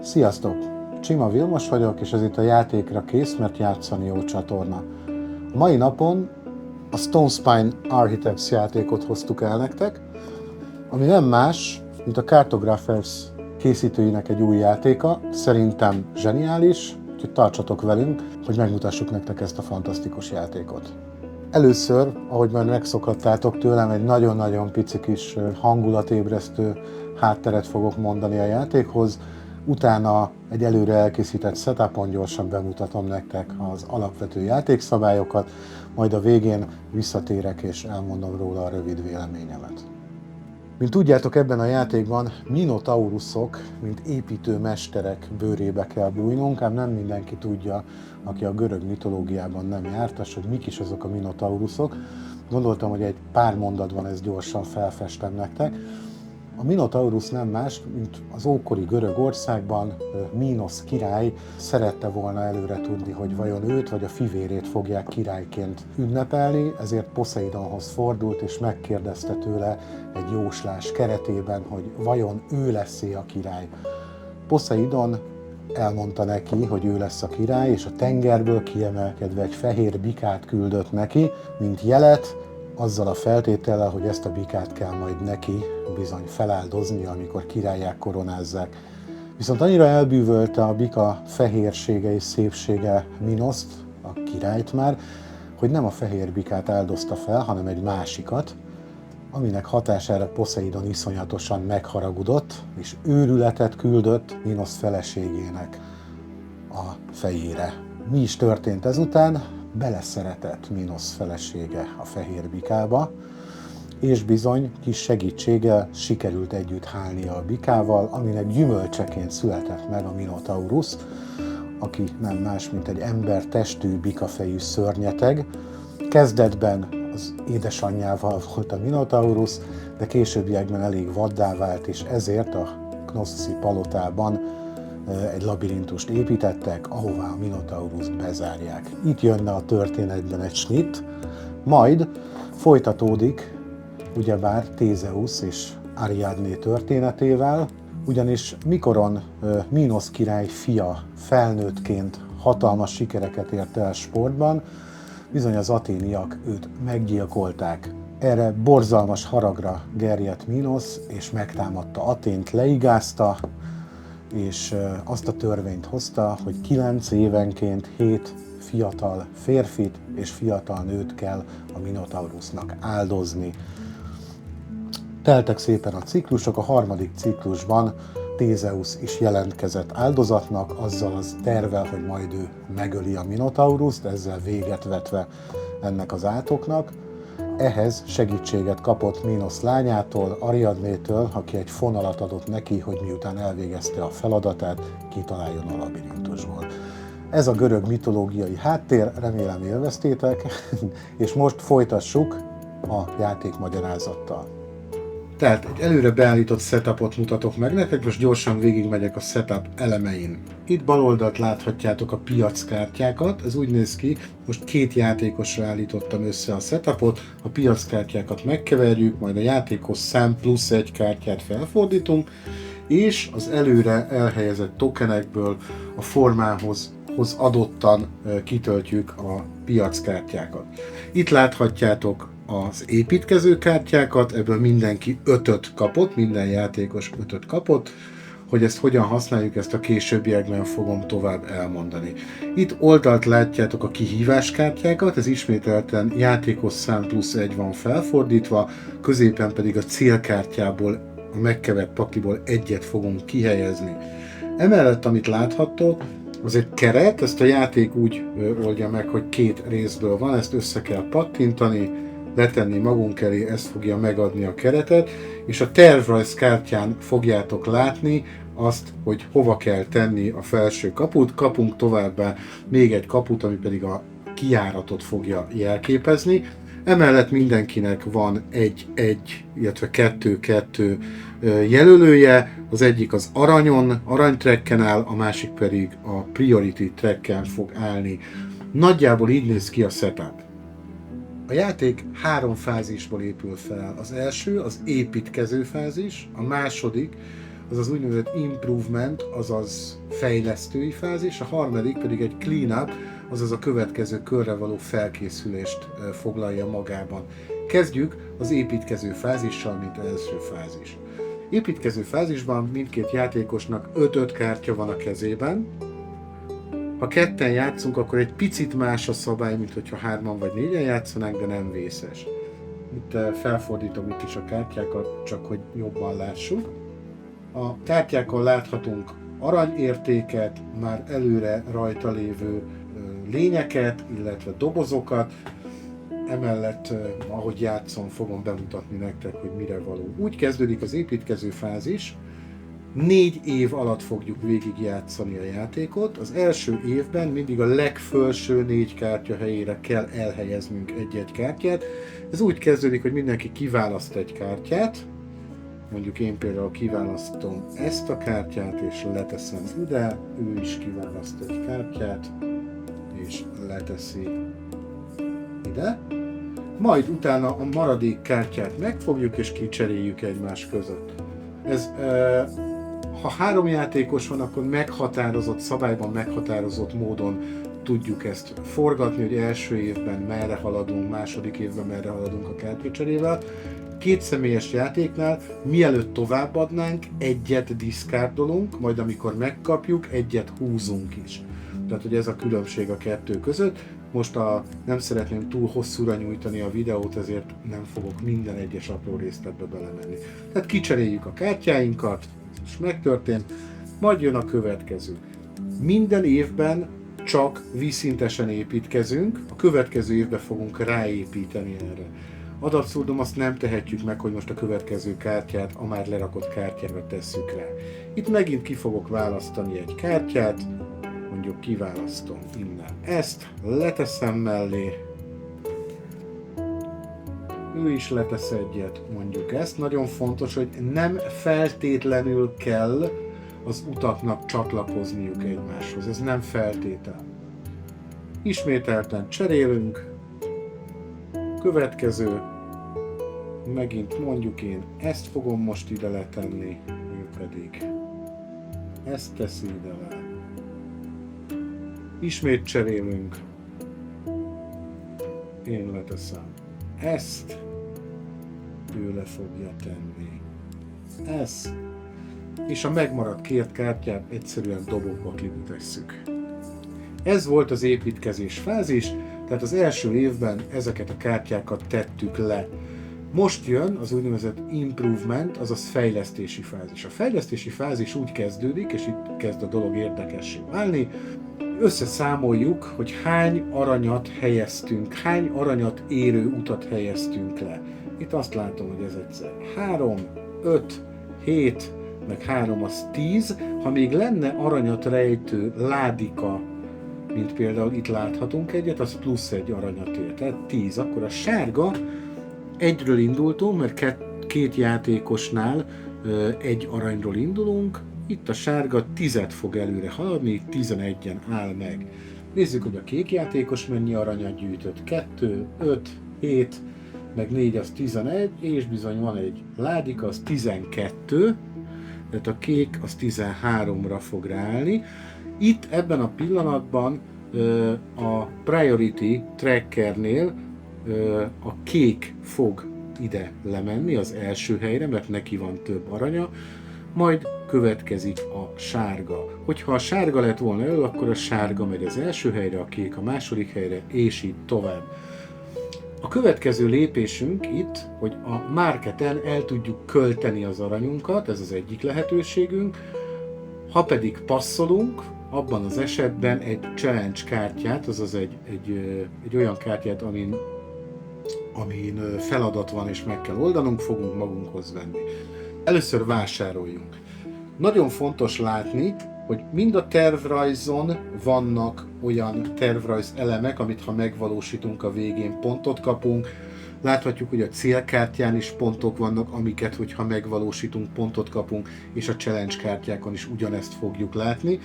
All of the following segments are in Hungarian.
Sziasztok! Csima Vilmos vagyok, és ez itt a Játékra kész, mert játszani jó csatorna. A mai napon a Stone Spine Architects játékot hoztuk el nektek, ami nem más, mint a Cartographers készítőinek egy új játéka. Szerintem zseniális, úgyhogy tartsatok velünk, hogy megmutassuk nektek ezt a fantasztikus játékot. Először, ahogy már megszokhattátok tőlem, egy nagyon-nagyon pici kis hangulatébresztő hátteret fogok mondani a játékhoz, utána egy előre elkészített setupon gyorsan bemutatom nektek az alapvető játékszabályokat, majd a végén visszatérek és elmondom róla a rövid véleményemet. Mint tudjátok, ebben a játékban minotaurusok, mint építőmesterek bőrébe kell bújnunk, ám nem mindenki tudja, aki a görög mitológiában nem jártas, hogy mik is azok a minotaurusok. Gondoltam, hogy egy pár mondatban ezt gyorsan felfestem nektek. A Minotaurus nem más, mint az ókori Görögországban Mínosz király szerette volna előre tudni, hogy vajon őt vagy a fivérét fogják királyként ünnepelni, ezért Poszeidonhoz fordult és megkérdezte tőle egy jóslás keretében, hogy vajon ő lesz-e a király. Poszeidon elmondta neki, hogy ő lesz a király, és a tengerből kiemelkedve egy fehér bikát küldött neki, mint jelet, azzal a feltétellel, hogy ezt a bikát kell majd neki bizony feláldozni, amikor királlyá koronázzák. Viszont annyira elbűvölte a bika fehérsége és szépsége Minoszt, a királyt már, hogy nem a fehér bikát áldozta fel, hanem egy másikat, aminek hatására Poszeidon iszonyatosan megharagudott, és őrületet küldött Minosz feleségének a fejére. Mi is történt ezután? Beleszeretett Minosz felesége a fehér bikába, és bizony kis segítséggel sikerült együtt hálnia a bikával, aminek gyümölcseként született meg a Minotaurus, aki nem más, mint egy embertestű, bikafejű szörnyeteg. Kezdetben az édesanyjával volt a Minotaurus, de későbbiekben elég vaddá vált, és ezért a Knosszi palotában egy labirintust építettek, ahová a Minotaurust bezárják. Itt jönne a történetben egy snitt, majd folytatódik ugyebár Thézeus és Ariadné történetével, ugyanis mikoron Mínosz király fia felnőttként hatalmas sikereket ért el sportban, bizony az aténiak őt meggyilkolták. Erre borzalmas haragra gerjedt Mínosz, és megtámadta Atént, leigázta, és azt a törvényt hozta, hogy 9 évenként 7 fiatal férfit és fiatal nőt kell a Minotaurusnak áldozni. Teltek szépen a ciklusok, a harmadik ciklusban Thézeus is jelentkezett áldozatnak, azzal az tervvel, hogy majd ő megöli a Minotaurust, ezzel véget vetve ennek az átoknak. Ehhez segítséget kapott Mínosz lányától, Ariadnétől, aki egy fonalat adott neki, hogy miután elvégezte a feladatát, kitaláljon a labirintusból. Ez a görög mitológiai háttér, remélem élveztétek, és most folytassuk a játék magyarázattal. Tehát egy előre beállított setupot mutatok meg nektek, most gyorsan végigmegyek a setup elemein. Itt bal oldalt láthatjátok a piackártyákat, ez úgy néz ki, most 2 játékosra állítottam össze a setupot, a piackártyákat megkeverjük, majd a játékos szám plusz 1 kártyát felfordítunk, és az előre elhelyezett tokenekből a formához adottan kitöltjük a piackártyákat. Itt láthatjátok az építkező kártyákat, ebből mindenki 5-öt kapott, minden játékos 5-öt kapott. Hogy ezt hogyan használjuk, ezt a későbbiekben fogom tovább elmondani. Itt oldalt látjátok a kihíváskártyákat, ez ismételten játékos szám plusz 1 van felfordítva, középen pedig a célkártyából, a megkevert pakliból 1-et fogunk kihelyezni. Emellett, amit láthattok, az egy keret, ezt a játék úgy oldja meg, hogy 2 részből van, ezt össze kell pattintani, letenni magunk elé, ezt fogja megadni a keretet, és a tervrajz kártyán fogjátok látni azt, hogy hova kell tenni a felső kaput. Kapunk továbbá még egy kaput, ami pedig a kijáratot fogja jelképezni. Emellett mindenkinek van 1-1, illetve 2-2 jelölője, az egyik az aranytrekken áll, a másik pedig a priority trekken fog állni. Nagyjából így néz ki a setup. A játék 3 fázisból épül fel. Az első az építkező fázis, a második az az úgynevezett improvement, azaz fejlesztői fázis, a harmadik pedig egy clean-up, azaz a következő körre való felkészülést foglalja magában. Kezdjük az építkező fázissal, mint első fázis. Építkező fázisban mindkét játékosnak 5-5 kártya van a kezében. Ha ketten játszunk, akkor egy picit más a szabály, mint hogyha 3-an vagy 4-en játszanánk, de nem vészes. Itt felfordítom itt is a kártyákat, csak hogy jobban lássuk. A kártyákon láthatunk aranyértéket, már előre rajta lévő lényeket, illetve dobozokat. Emellett, ahogy játszom, fogom bemutatni nektek, hogy mire való. Úgy kezdődik az építkező fázis. 4 év alatt fogjuk végigjátszani a játékot. Az első évben mindig a legfelső 4 kártya helyére kell elhelyeznünk egy-egy kártyát. Ez úgy kezdődik, hogy mindenki kiválaszt egy kártyát. Mondjuk én például kiválasztom ezt a kártyát, és leteszem ide. Ő is kiválaszt egy kártyát, és leteszi ide. Majd utána a maradék kártyát megfogjuk, és kicseréljük egymás között. Ez... Ha 3 játékos van, akkor meghatározott, szabályban meghatározott módon tudjuk ezt forgatni, hogy első évben merre haladunk, második évben merre haladunk a kártyacserével. 2 személyes játéknál, mielőtt továbbadnánk, egyet diszkárdolunk, majd amikor megkapjuk, egyet húzunk is. Tehát, hogy ez a különbség a 2 között. Most nem szeretném túl hosszúra nyújtani a videót, ezért nem fogok minden egyes apró részletbe belemenni. Tehát kicseréljük a kártyáinkat, és megtörtént, majd jön a következő. Minden évben csak vízszintesen építkezünk, a következő évben fogunk ráépíteni erre. Ad abszurdum, azt nem tehetjük meg, hogy most a következő kártyát a már lerakott kártyára tesszük rá. Itt megint ki fogok választani egy kártyát, mondjuk kiválasztom innen ezt, leteszem mellé, ő is letesz egyet, mondjuk ezt. Nagyon fontos, hogy nem feltétlenül kell az utaknak csatlakozniuk egymáshoz. Ez nem feltétel. Ismételten cserélünk. Következő. Megint mondjuk én ezt fogom most ide letenni, ő pedig ezt teszi ide le. Ismét cserélünk. Én leteszem ezt, ő le fogja tenni ezt, és a megmaradt 2 kártyát egyszerűen dobokba kitesszük. Ez volt az építkezés fázis, tehát az első évben ezeket a kártyákat tettük le. Most jön az úgynevezett improvement, azaz fejlesztési fázis. A fejlesztési fázis úgy kezdődik, és itt kezd a dolog érdekessé válni, összeszámoljuk, hogy hány aranyat helyeztünk, hány aranyat érő utat helyeztünk le. Itt azt látom, hogy ez egyszer 3, 5, 7, meg 3 az 10. Ha még lenne aranyat rejtő ládika, mint például itt láthatunk egyet, az plusz 1 aranyat ér, tehát 10. Akkor a sárga, 1-ről indultunk, mert 2 játékosnál 1 aranyról indulunk, itt a sárga 10-et fog előre haladni, 11-en áll meg. Nézzük, hogy a kék játékos mennyi aranyat gyűjtött. 2, 5, 7, meg 4 az 11, és bizony van egy ládika, az 12, tehát a kék az 13-ra fog ráállni. Itt ebben a pillanatban a Priority Trackernél a kék fog ide lemenni az első helyre, mert neki van több aranya, majd következik a sárga. Hogyha a sárga lett volna elő, akkor a sárga megy az első helyre, a kék a második helyre, és így tovább. A következő lépésünk itt, hogy a marketen el tudjuk költeni az aranyunkat, ez az egyik lehetőségünk. Ha pedig passzolunk, abban az esetben egy challenge kártyát, azaz egy olyan kártyát, amin feladat van és meg kell oldanunk, fogunk magunkhoz venni. Először vásároljunk. Nagyon fontos látni, hogy mind a tervrajzon vannak olyan tervrajz elemek, amit ha megvalósítunk a végén pontot kapunk. Láthatjuk, hogy a célkártyán is pontok vannak, amiket, hogyha megvalósítunk, pontot kapunk, és a challenge kártyákon is ugyanezt fogjuk látni.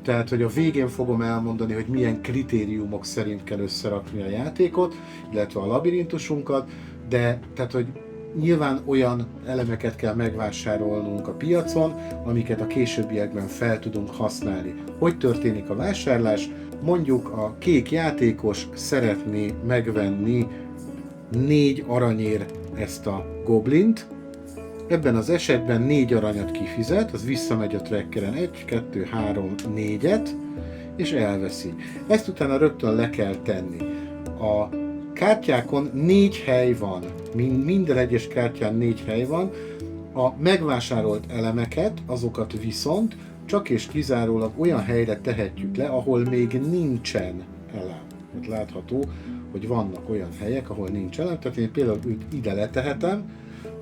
Tehát, hogy a végén fogom elmondani, hogy milyen kritériumok szerint kell összerakni a játékot, illetve a labirintusunkat, de tehát, hogy Nyilván olyan elemeket kell megvásárolnunk a piacon, amiket a későbbiekben fel tudunk használni. Hogy történik a vásárlás? Mondjuk a kék játékos szeretné megvenni 4 aranyért ezt a goblint. Ebben az esetben 4 aranyat kifizet, az visszamegy a trackeren 1, 2, 3, 4-et, és elveszi. Ezt utána rögtön le kell tenni. A kártyákon 4 hely van, minden egyes kártyán 4 hely van, a megvásárolt elemeket, azokat viszont csak és kizárólag olyan helyre tehetjük le, ahol még nincsen elem. Hát látható, hogy vannak olyan helyek, ahol nincs elem, tehát én például őt ide letehetem,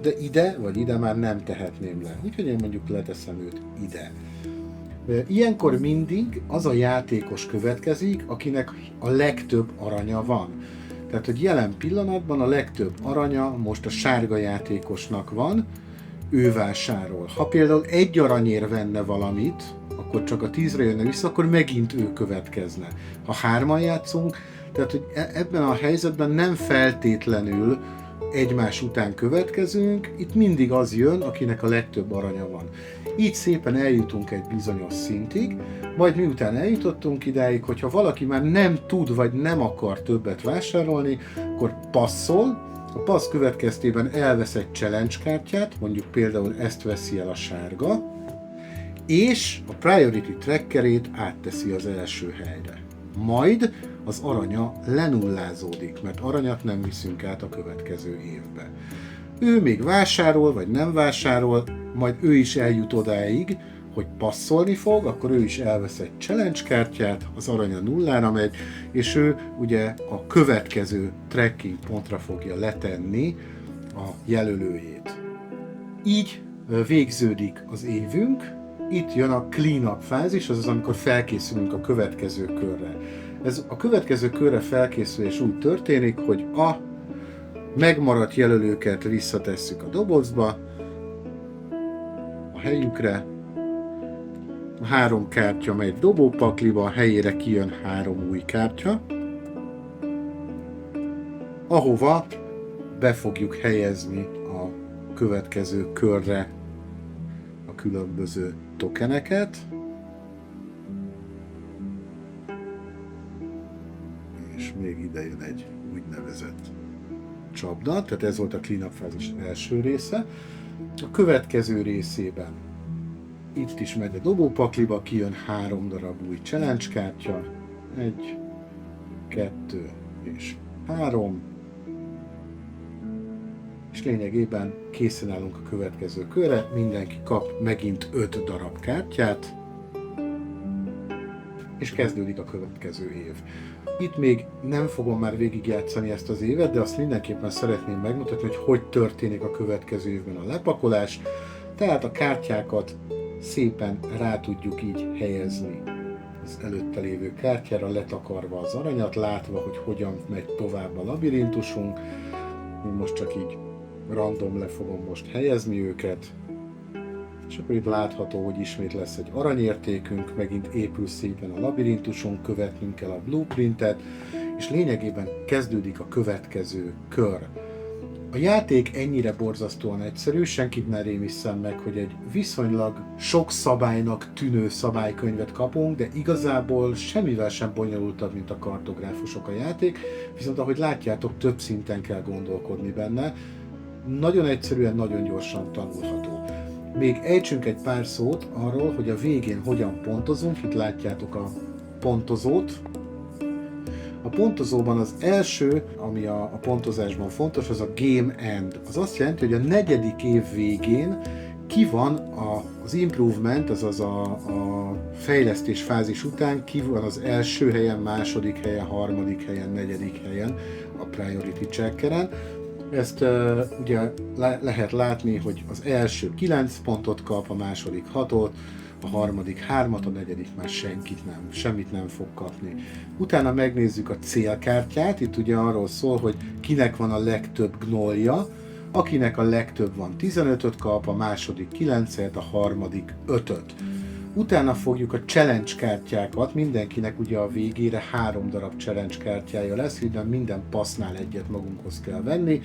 de ide vagy ide már nem tehetném le. Úgyhogy én mondjuk leteszem őt ide. Ilyenkor mindig az a játékos következik, akinek a legtöbb aranya van. Tehát, hogy jelen pillanatban a legtöbb aranya most a sárga játékosnak van, ő vásárol. Ha például 1 aranyért venne valamit, akkor csak a 10-re jönne vissza, akkor megint ő következne. Ha 3-an játszunk, tehát hogy ebben a helyzetben nem feltétlenül egymás után következünk, itt mindig az jön, akinek a legtöbb aranya van. Így szépen eljutunk egy bizonyos szintig, majd miután eljutottunk idáig, hogyha valaki már nem tud vagy nem akar többet vásárolni, akkor passzol, a passz következtében elvesz egy challenge kártyát, mondjuk például ezt veszi el a sárga, és a priority trackerét átteszi az első helyre. Majd az aranya lenullázódik, mert aranyat nem viszünk át a következő évbe. Ő még vásárol, vagy nem vásárol, majd ő is eljut odáig, hogy passzolni fog, akkor ő is elvesz egy challenge kártyát, az aranya nullára megy, és ő ugye a következő tracking pontra fogja letenni a jelölőjét. Így végződik az évünk, itt jön a clean-up fázis, azaz amikor felkészülünk a következő körre. Ez a következő körre felkészülés úgy történik, hogy a megmaradt jelölőket visszatesszük a dobozba, a helyükre, a 3 kártya megy dobópakliba, a helyére kijön 3 új kártya, ahova be fogjuk helyezni a következő körre a különböző tokeneket. És még ide jön egy úgynevezett csapda, tehát ez volt a clean-up fázis első része. A következő részében itt is megy a dobópakliba, kijön 3 darab új challenge kártya, 1, 2 és 3, és lényegében készen állunk a következő körre, mindenki kap megint 5 darab kártyát, és kezdődik a következő év. Itt még nem fogom már végigjátszani ezt az évet, de azt mindenképpen szeretném megmutatni, hogy történik a következő évben a lepakolás. Tehát a kártyákat szépen rá tudjuk így helyezni az előtte lévő kártyára, letakarva az aranyat, látva, hogy hogyan megy tovább a labirintusunk. Én most csak így random le fogom most helyezni őket. És akkor itt látható, hogy ismét lesz egy aranyértékünk, megint épül szépen a labirintusunk, követnünk kell a blueprintet, és lényegében kezdődik a következő kör. A játék ennyire borzasztóan egyszerű, senkit ne rémisszen meg, hogy egy viszonylag sok szabálynak tűnő szabálykönyvet kapunk, de igazából semmivel sem bonyolultabb, mint a kartográfusok a játék, viszont ahogy látjátok, több szinten kell gondolkodni benne. Nagyon egyszerűen, nagyon gyorsan tanulható. Még ejtsünk egy pár szót arról, hogy a végén hogyan pontozunk, itt látjátok a pontozót. A pontozóban az első, ami a pontozásban fontos, az a Game End. Az azt jelenti, hogy a 4. év végén ki van az improvement, azaz a fejlesztés fázis után, ki van az első helyen, második helyen, harmadik helyen, negyedik helyen a priority checkeren. Ezt ugye lehet látni, hogy az első 9 pontot kap, a második 6-ot, a harmadik 3-at, a negyedik már semmit nem fog kapni. Utána megnézzük a célkártyát, itt ugye arról szól, hogy kinek van a legtöbb gnólja, akinek a legtöbb van 15-öt kap, a második 9-et, a harmadik 5-öt. Utána fogjuk a challenge kártyákat, mindenkinek ugye a végére 3 darab challenge kártyája lesz, így minden passznál egyet magunkhoz kell venni.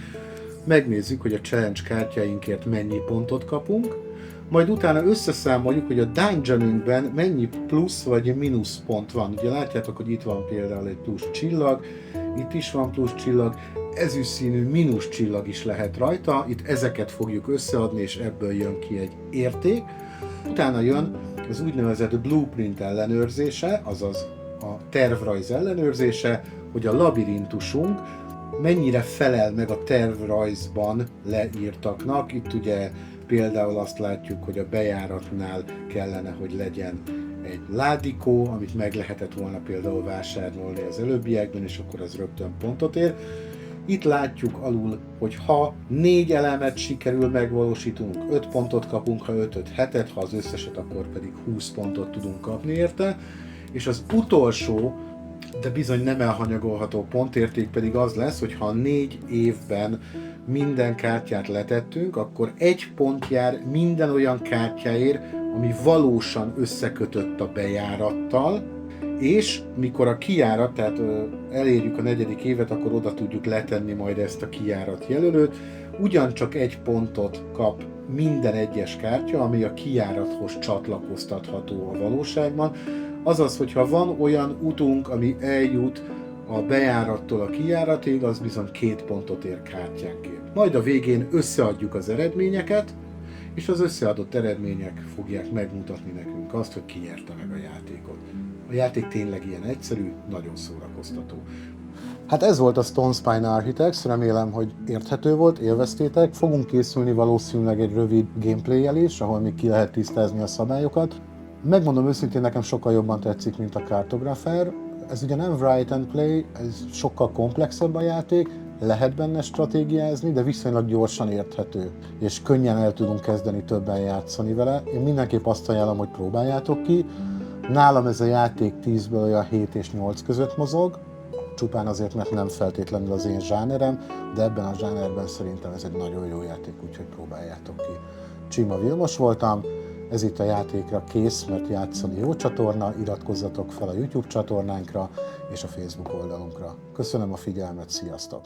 megnézzük, hogy a challenge kártyáinkért mennyi pontot kapunk, majd utána összeszámoljuk, hogy a dungeonünkben mennyi plusz vagy mínusz pont van. Ugye látjátok, hogy itt van például egy plusz csillag, itt is van plusz csillag, ezüst színű mínusz csillag is lehet rajta, itt ezeket fogjuk összeadni, és ebből jön ki egy érték. Utána jön az úgynevezett blueprint ellenőrzése, azaz a tervrajz ellenőrzése, hogy a labirintusunk mennyire felel meg a tervrajzban leírtaknak. Itt ugye például azt látjuk, hogy a bejáratnál kellene, hogy legyen egy ládikó, amit meg lehetett volna például vásárolni az előbbiekben, és akkor az rögtön pontot ér. Itt látjuk alul, hogy ha 4 elemet sikerül megvalósítunk, 5 pontot kapunk, ha 5-öt 7-et, ha az összeset, akkor pedig 20 pontot tudunk kapni érte. És az utolsó, de bizony nem elhanyagolható pontérték pedig az lesz, hogy ha 4 évben minden kártyát letettünk, akkor 1 pont jár minden olyan kártyáért, ami valósan összekötött a bejárattal, és mikor a kijárat, tehát elérjük a 4. évet, akkor oda tudjuk letenni majd ezt a kijárat jelölőt, ugyancsak 1 pontot kap minden egyes kártya, ami a kijárathoz csatlakoztatható a valóságban. Azaz, hogyha van olyan utunk, ami eljut a bejárattól a kijáratig, az bizony 2 pontot ér kártyánként. Majd a végén összeadjuk az eredményeket, és az összeadott eredmények fogják megmutatni nekünk azt, hogy ki nyerte meg a játékot. A játék tényleg ilyen egyszerű, nagyon szórakoztató. Hát ez volt a Stone Spine Architects, remélem, hogy érthető volt, élveztétek. Fogunk készülni valószínűleg egy rövid gameplay-jel is, ahol még ki lehet tisztázni a szabályokat. Megmondom őszintén, nekem sokkal jobban tetszik, mint a Cartographer. Ez ugye nem write and play, ez sokkal komplexebb a játék, lehet benne stratégiázni, de viszonylag gyorsan érthető, és könnyen el tudunk kezdeni többen játszani vele. Én mindenképp azt ajánlom, hogy próbáljátok ki. Nálam ez a játék 10-ből olyan 7 és 8 között mozog, csupán azért, mert nem feltétlenül az én zsánerem, de ebben a zsánerben szerintem ez egy nagyon jó játék, úgyhogy próbáljátok ki. Csima Vilmos voltam, ez itt a Játékra Kész, mert játszani jó csatorna, iratkozzatok fel a YouTube csatornánkra és a Facebook oldalunkra. Köszönöm a figyelmet, sziasztok!